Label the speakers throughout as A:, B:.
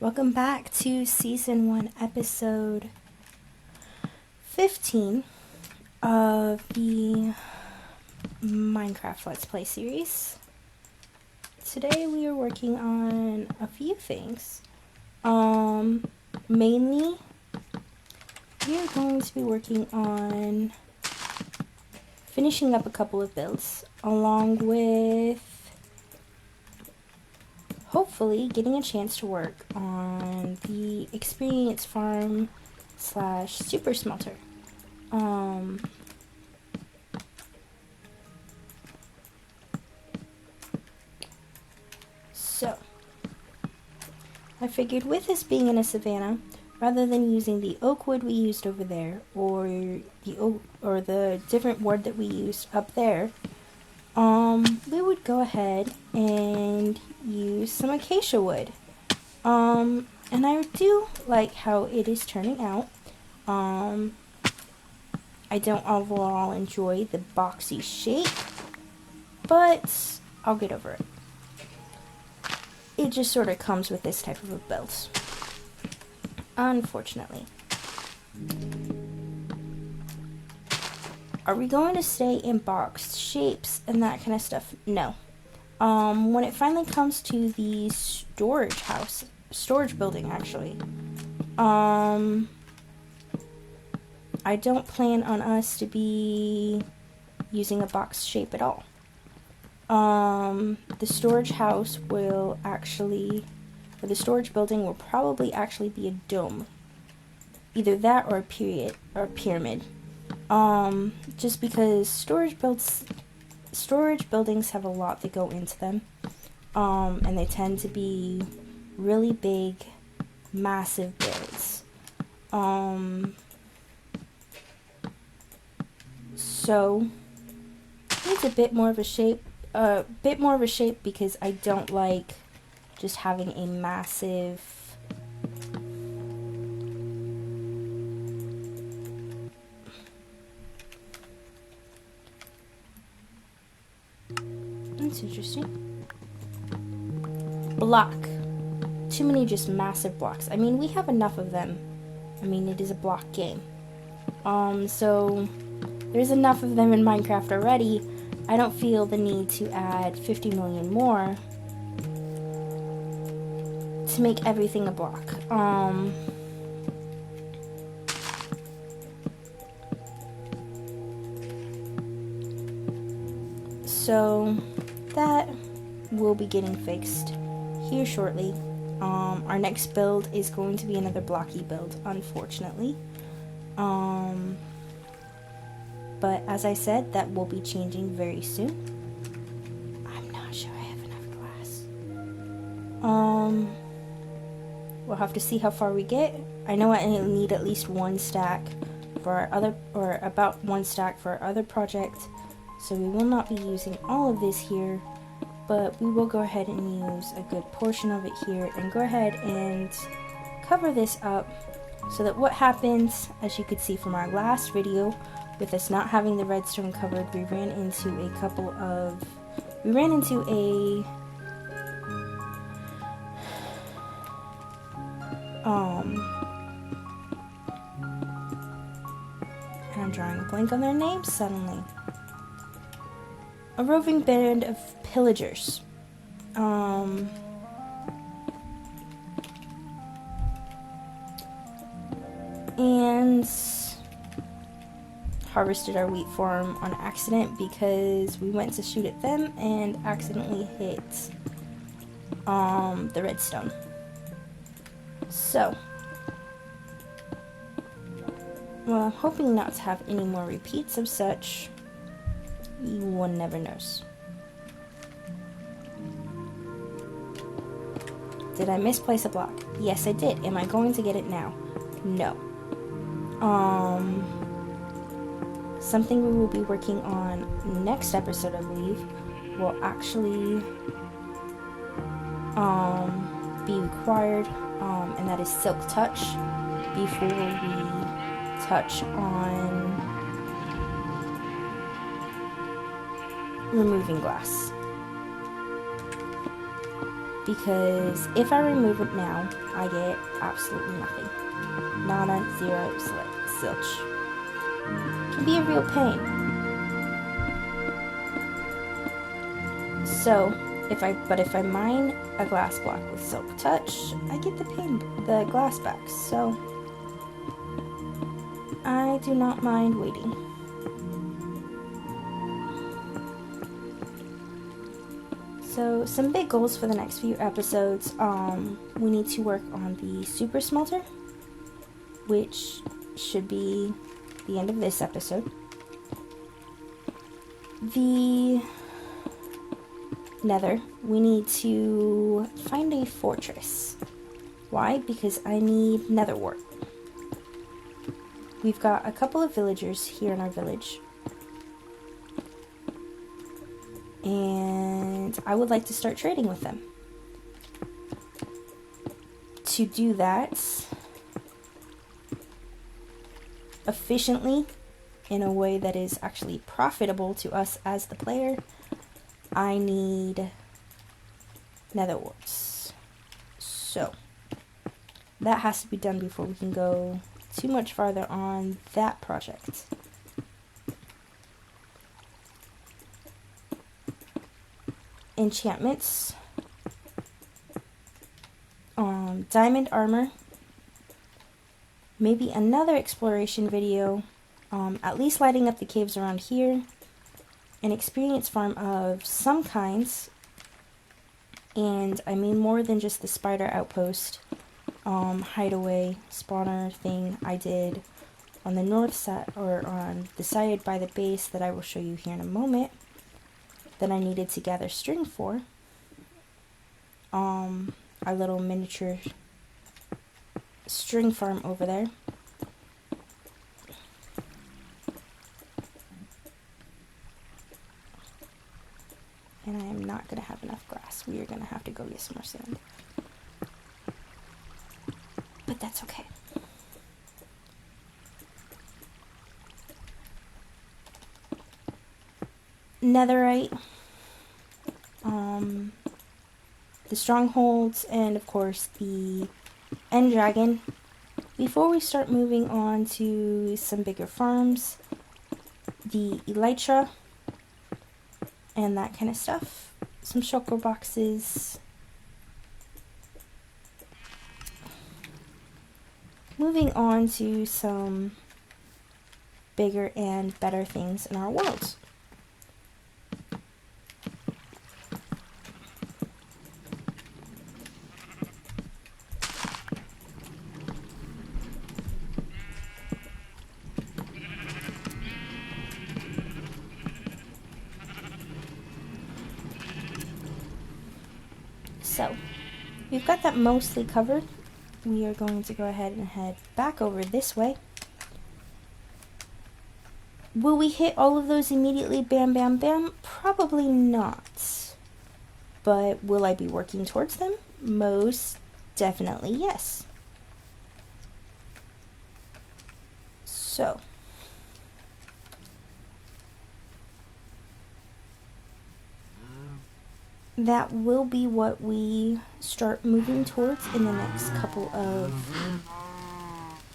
A: Welcome back to Season 1, Episode 15 of the Minecraft Let's Play series. Today we are working on a few things. Mainly, we are going to be working on finishing up a couple of builds, along with hopefully getting a chance to work on the experience farm / super smelter. So I figured with this being in a savanna, rather than using the oak wood we used over there or the different wood that we used up there, we would go ahead and use some acacia wood. And I do like how it is turning out. I don't overall enjoy the boxy shape, but I'll get over it. It just sort of comes with this type of a build, unfortunately. Are we going to stay in boxed shapes and that kind of stuff? No. When it finally comes to the storage building actually, I don't plan on us to be using a box shape at all. The storage house will actually, or the storage building will probably actually be a dome. Either that or a pyramid. Just because storage buildings have a lot that go into them. And they tend to be really big, massive builds. So it's a bit more of a shape. Because I don't like just having a massive That's interesting. Block. Too many just massive blocks. I mean, we have enough of them. I mean, it is a block game. So there's enough of them in Minecraft already. I don't feel the need to add 50 million more to make everything a block. So that will be getting fixed here shortly. Our next build is going to be another blocky build, unfortunately. But as I said, that will be changing very soon. I'm not sure I have enough glass. We'll have to see how far we get. I know I need at least one stack for our other, or about one stack for our other project. So we will not be using all of this here, but we will go ahead and use a good portion of it here and go ahead and cover this up so that what happens, as you could see from our last video, with us not having the redstone covered, we ran into a and I'm drawing a blank on their names suddenly. A roving band of pillagers. And harvested our wheat farm on accident because we went to shoot at them and accidentally hit the redstone. So, well, I'm hoping not to have any more repeats of such. One never knows. Did I misplace a block? Yes, I did. Am I going to get it now? No. Something we will be working on next episode, I believe, will actually be required, and that is silk touch before we touch on removing glass. because if I remove it now, I get absolutely nothing. Nada, zero, zilch. Can be a real pain. So, if I mine a glass block with Silk Touch, I get the glass back. So, I do not mind waiting. So, some big goals for the next few episodes. We need to work on the Super Smelter, which should be the end of this episode. The Nether, we need to find a fortress. Why? Because I need nether wart. We've got a couple of villagers here in our village. And I would like to start trading with them. To do that efficiently, in a way that is actually profitable to us as the player, I need nether warts. So, that has to be done before we can go too much farther on that project. Enchantments. Diamond armor. Maybe another exploration video. At least lighting up the caves around here. An experience farm of some kinds. And I mean more than just the spider outpost. Hideaway spawner thing I did on the north side, or on the side by the base that I will show you here in a moment, that I needed to gather string for. Our little miniature string farm over there. And I am not going to have enough grass. We are going to have to go get some more sand. But that's okay. Netherite. The strongholds, and of course the end dragon. Before we start moving on to some bigger farms, the elytra and that kind of stuff. Some shulker boxes. Moving on to some bigger and better things in our world. So, we've got that mostly covered. We are going to go ahead and head back over this way. Will we hit all of those immediately, bam, bam, bam? Probably not. But will I be working towards them? Most definitely yes. So, that will be what we start moving towards in the next couple of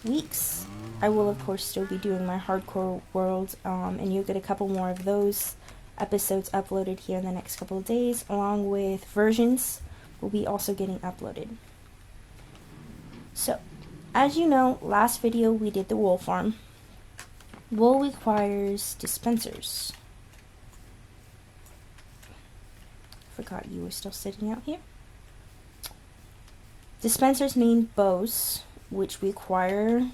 A: weeks. I will of course still be doing my hardcore world, and you'll get a couple more of those episodes uploaded here in the next couple of days, along with versions will be also getting uploaded. So, as you know, last video we did the wool farm. Wool requires dispensers. Forgot you were still sitting out here. Dispensers mean bows, which require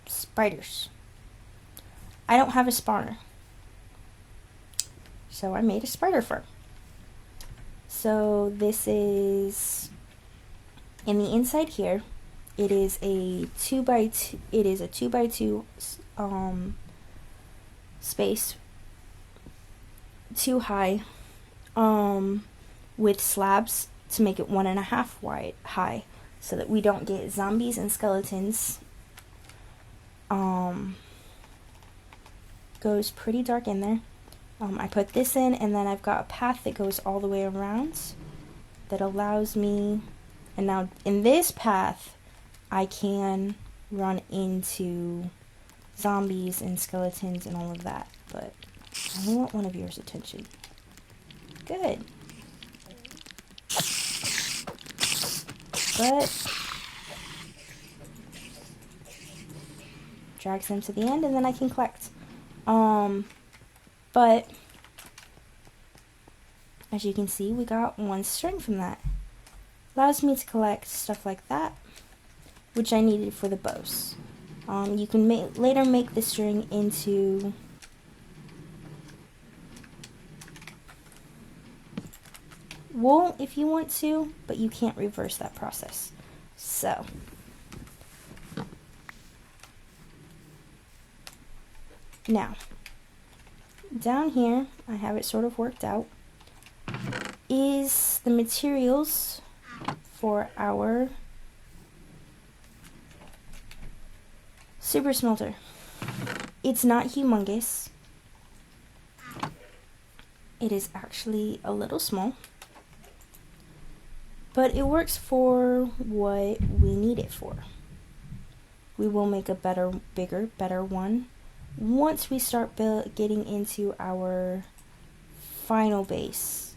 A: spiders. I don't have a spawner, so I made a spider farm. So this is in the inside here. It is a 2x2. It is a 2x2 space, 2 high, with slabs to make it 1.5 wide high, so that we don't get zombies and skeletons. Goes pretty dark in there. I put this in, and then I've got a path that goes all the way around that allows me, and now in this path I can run into zombies and skeletons and all of that, but I only want one of yours attention. Good. But drags them to the end, and then I can collect. But as you can see, we got one string from that. Allows me to collect stuff like that, which I needed for the bows. You can later make the string into wool if you want to, but you can't reverse that process. So now, down here, I have it sort of worked out, is the materials for our super smelter. It's not humongous. It is actually a little small, but it works for what we need it for. We will make a better, bigger, better one once we start getting into our final base.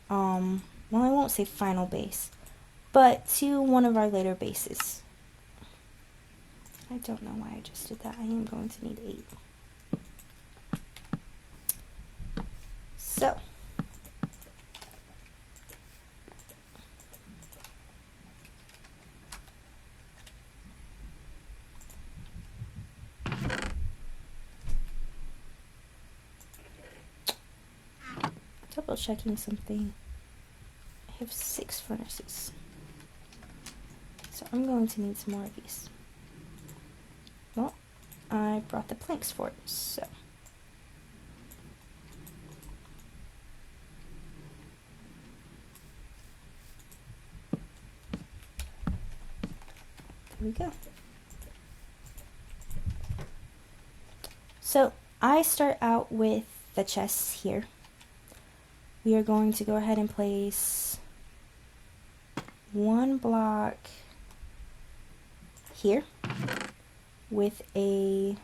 A: Well, I won't say final base, but to one of our later bases. I don't know why I just did that. I am going to need 8. So, double checking something. I have 6 furnaces, so I'm going to need some more of these. Well, I brought the planks for it, so there we go. So I start out with the chests here. We are going to go ahead and place 1 block here with a,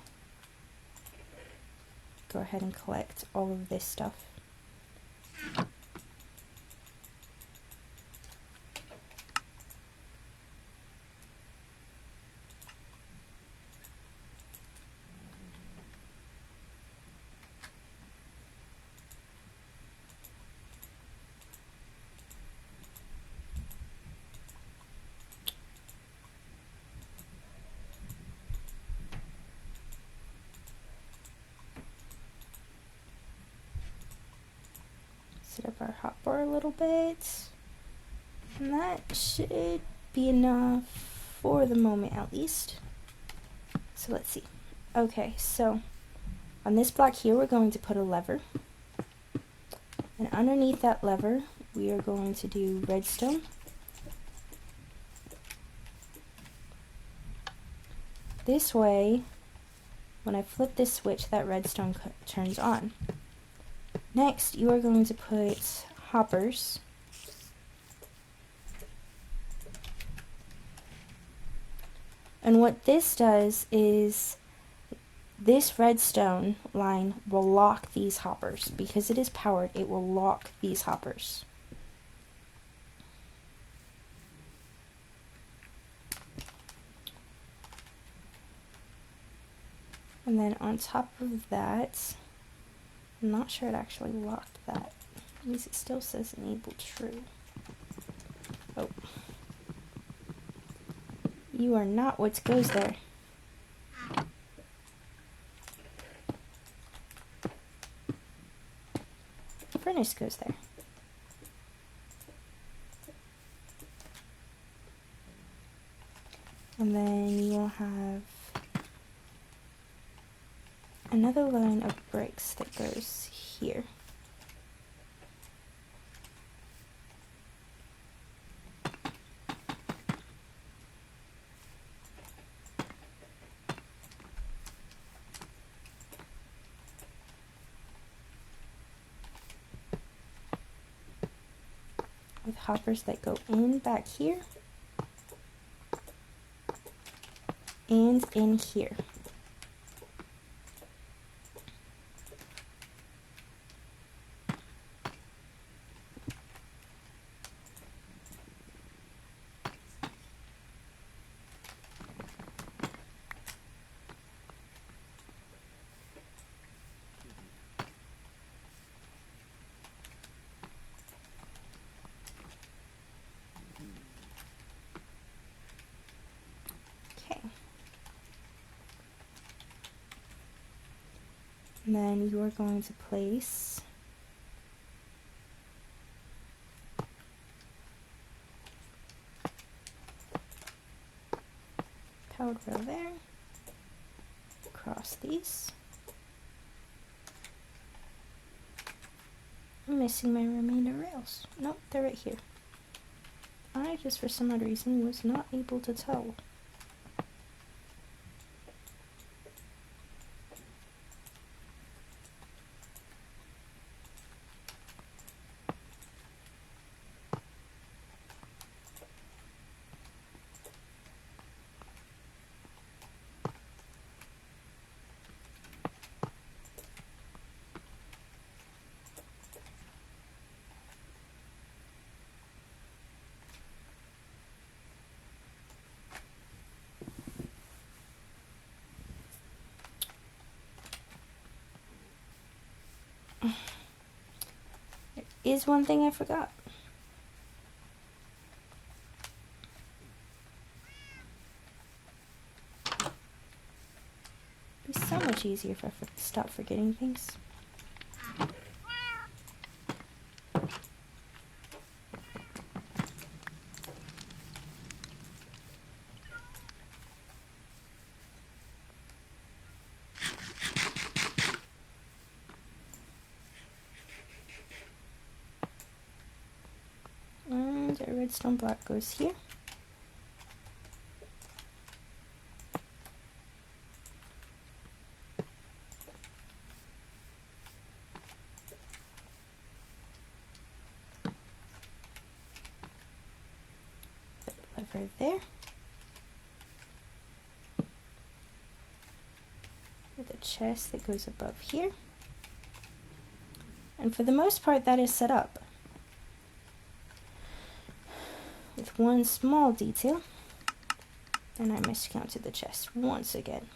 A: go ahead and collect all of this stuff. Set up our hotbar a little bit, and that should be enough for the moment at least. So let's see. Okay, so on this block here we're going to put a lever, and underneath that lever we are going to do redstone. This way, when I flip this switch, that redstone turns on. Next, you are going to put hoppers. And what this does is this redstone line will lock these hoppers. Because it is powered, it will lock these hoppers. And then on top of that, I'm not sure it actually locked that. At least it still says enable true. Oh. You are not what goes there. Furnace goes there. And then you will have another line of bricks that goes here. with hoppers that go in back here and in here. Okay. And then you are going to place powder rail there, across these. I'm missing my remainder rails. Nope, they're right here. I just for some odd reason was not able to tell. There is one thing I forgot. It'd be so much easier if I stop forgetting things. And the redstone block goes here. The lever there. With a chest that goes above here. And for the most part that is set up. With one small detail, and I miscounted the chest once again.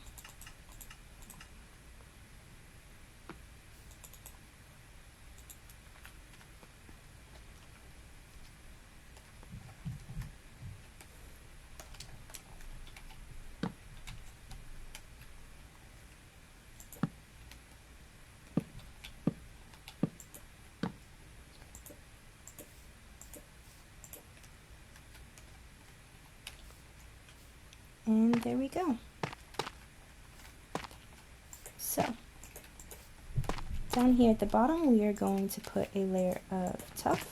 A: And there we go. So, down here at the bottom, we are going to put a layer of tuff.